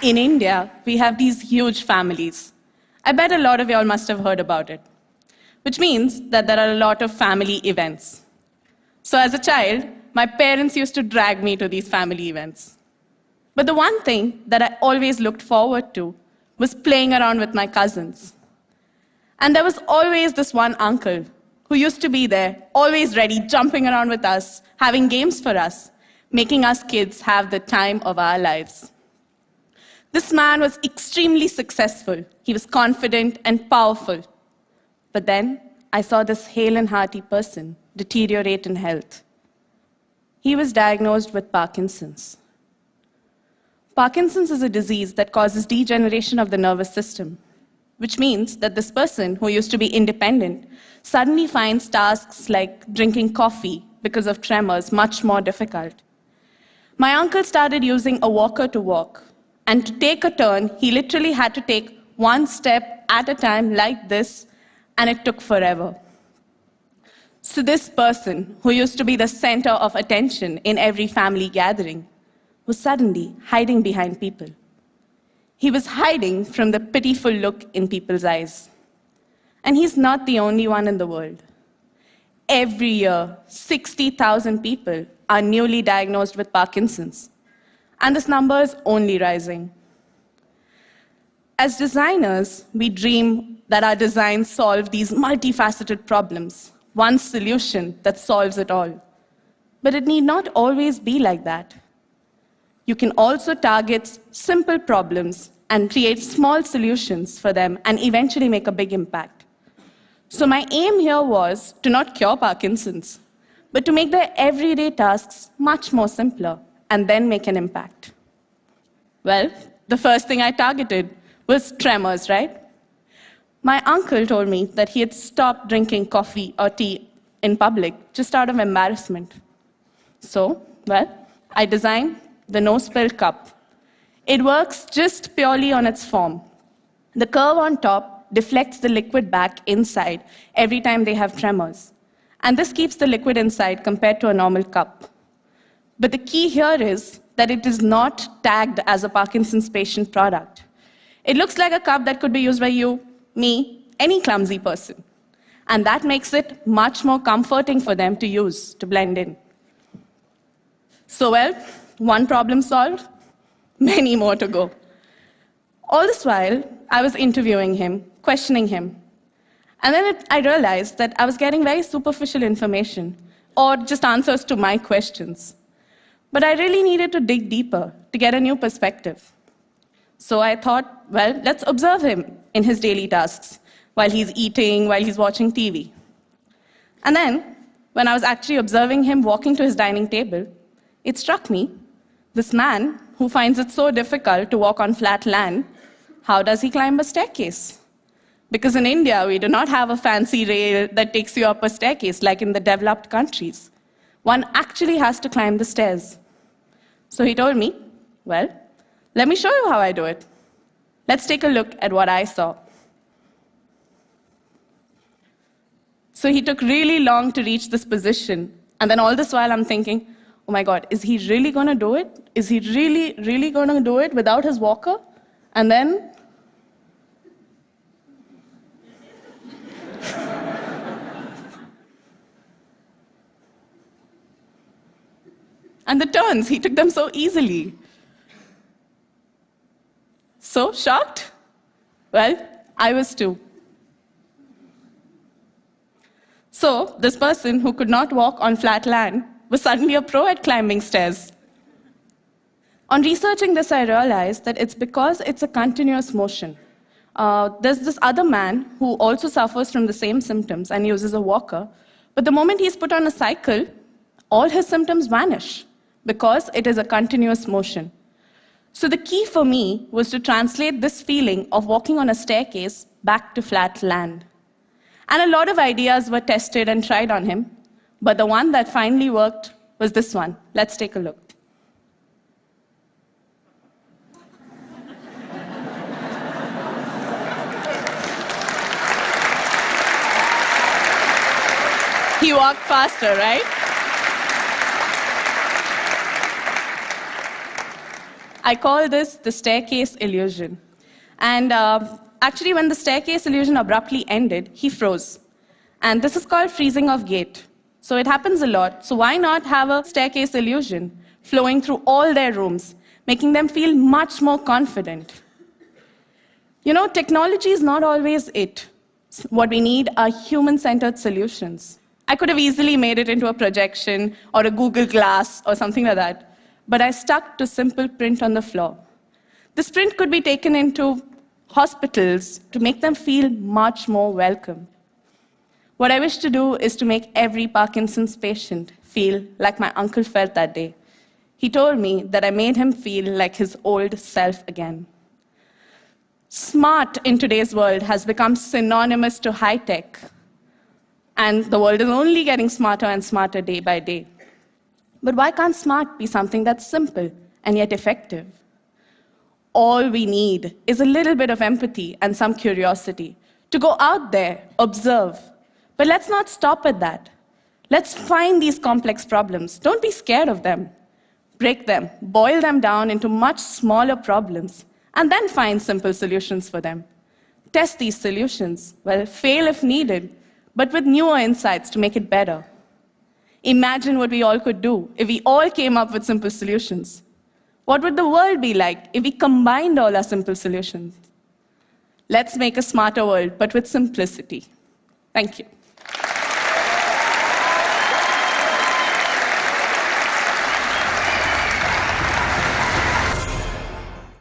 In India, we have these huge families. I bet a lot of y'all must have heard about it, which means that there are a lot of family events. So as a child, my parents used to drag me to these family events. But the one thing that I always looked forward to was playing around with my cousins. And there was always this one uncle who used to be there, always ready, jumping around with us, having games for us, making us kids have the time of our lives. This man was extremely successful. He was confident and powerful. But then I saw this hale and hearty person deteriorate in health. He was diagnosed with Parkinson's. Parkinson's is a disease that causes degeneration of the nervous system, which means that this person who used to be independent suddenly finds tasks like drinking coffee because of tremors much more difficult. My uncle started using a walker to walk, and to take a turn, he literally had to take one step at a time like this, and it took forever. So this person, who used to be the center of attention in every family gathering, was suddenly hiding behind people. He was hiding from the pitiful look in people's eyes. And he's not the only one in the world. Every year, 60,000 people are newly diagnosed with Parkinson's. And this number is only rising. As designers, we dream that our designs solve these multifaceted problems, one solution that solves it all. But it need not always be like that. You can also target simple problems and create small solutions for them and eventually make a big impact. So my aim here was to not cure Parkinson's, but to make their everyday tasks much more simpler and then make an impact. Well, the first thing I targeted was tremors, right? My uncle told me that he had stopped drinking coffee or tea in public just out of embarrassment. So, well, I designed the no-spill cup. It works just purely on its form. The curve on top deflects the liquid back inside every time they have tremors. And this keeps the liquid inside compared to a normal cup. But the key here is that it is not tagged as a Parkinson's patient product. It looks like a cup that could be used by you, me, any clumsy person. And that makes it much more comforting for them to use, to blend in. So, well, one problem solved, many more to go. All this while, I was interviewing him, questioning him. And then I realized that I was getting very superficial information, or just answers to my questions. But I really needed to dig deeper to get a new perspective. So I thought, well, let's observe him in his daily tasks, while he's eating, while he's watching TV. And then, when I was actually observing him walking to his dining table, it struck me, this man who finds it so difficult to walk on flat land, how does he climb a staircase? Because in India, we do not have a fancy rail that takes you up a staircase like in the developed countries. One actually has to climb the stairs. So he told me, well, let me show you how I do it. Let's take a look at what I saw. So he took really long to reach this position. And then all this while I'm thinking, oh my God, is he really going to do it? Is he really going to do it without his walker? And then and the turns, he took them so easily. So shocked? Well, I was too. So this person who could not walk on flat land was suddenly a pro at climbing stairs. On researching this, I realized that it's because it's a continuous motion. There's this other man who also suffers from the same symptoms and uses a walker, but the moment he's put on a cycle, all his symptoms vanish because it is a continuous motion. So the key for me was to translate this feeling of walking on a staircase back to flat land. And a lot of ideas were tested and tried on him, but the one that finally worked was this one. Let's take a look. He walked faster, right? I call this the staircase illusion. And actually, when the staircase illusion abruptly ended, he froze. And this is called freezing of gate. So it happens a lot. So why not have a staircase illusion flowing through all their rooms, making them feel much more confident? You know, technology is not always it. What we need are human-centered solutions. I could have easily made it into a projection or a Google Glass or something like that, but I stuck to simple print on the floor. This print could be taken into hospitals to make them feel much more welcome. What I wish to do is to make every Parkinson's patient feel like my uncle felt that day. He told me that I made him feel like his old self again. Smart in today's world has become synonymous to high-tech, and the world is only getting smarter and smarter day by day. But why can't smart be something that's simple and yet effective? All we need is a little bit of empathy and some curiosity to go out there, observe. But let's not stop at that. Let's find these complex problems. Don't be scared of them. Break them, boil them down into much smaller problems, and then find simple solutions for them. Test these solutions, well, fail if needed, but with newer insights to make it better. Imagine what we all could do if we all came up with simple solutions. What would the world be like if we combined all our simple solutions? Let's make a smarter world, but with simplicity. Thank you.